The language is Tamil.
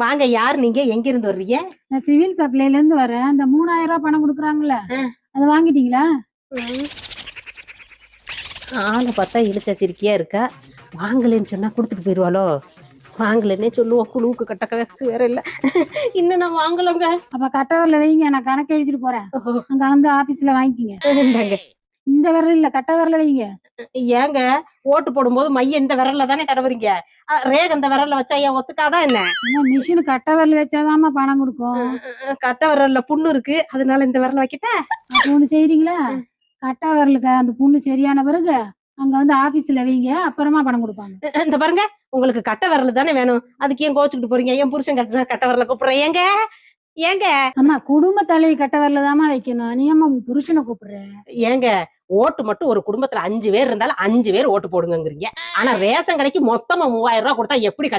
வாங்க, யார் நீங்க? எங்க இருந்து வர்றீங்க? நான் சிவில் சப்ளைல இருந்து வரேன். அந்த 3000 ரூபாய் பணம் கொடுக்குறாங்கல்ல, அதை வாங்கிட்டீங்களா? ஆளை பார்த்தா இழுச்ச சிரிக்கியா இருக்கா. வாங்கலன்னு சொன்னா கொடுத்துட்டு போயிருவாளோ? வாங்கலன்னே சொல்லுவோம். குழுவுக்கு கட்ட காசு வேற இல்ல. இன்னும் நான் வாங்கலங்க. அப்ப கட்டவரில் வைங்க, நான் கணக்கு எழுதிட்டு போறேன். அங்க வந்து ஆபீஸ்ல வாங்கிக்கிங்க. இந்த விரல் இல்ல, கட்ட விரல வைங்க. ஏங்க, ஓட்டு போடும்போது மைய இந்த விரல்ல தானே தடவுறீங்க. ரேக இந்த விரல்ல வச்சா ஏன் ஒத்துக்காதான் என்ன? மிஷின் கட்ட விரல் வச்சாதாம்மா பணம் கொடுக்கும். கட்ட விரல்ல புண்ணு இருக்கு, அதனால இந்த விரல வைக்கிட்டா. அப்ப ஒண்ணு செய்றீங்களா? கட்ட விரலுக்கு அந்த புண்ணு சரியான பிறகு அங்க வந்து ஆபீஸ்ல வைங்க, அப்புறமா பணம் கொடுப்பாங்க. இந்த பாருங்க, உங்களுக்கு கட்ட விரல் தானே வேணும், அதுக்கு ஏன் கோச்சுக்கிட்டு போறீங்க? என் புருஷன் கட்ட விரல கூப்பிடுறேன். ஏங்க ஏங்க அம்மா, குடும்ப தலைவி கட்ட விரல தாமா வைக்கணும். நீ அம்மா புருஷனை கூப்பிடுற? ஏங்க, ஓட்டு மட்டும் ஒரு குடும்பத்துல 5 பேர் இருந்தாலும் 5 பேர் ஓட்டு போடுங்கிறீங்க. ஆனா ரேஷன் கடைக்கு மொத்தமா 3000 ரூபாய் கொடுத்தா எப்படி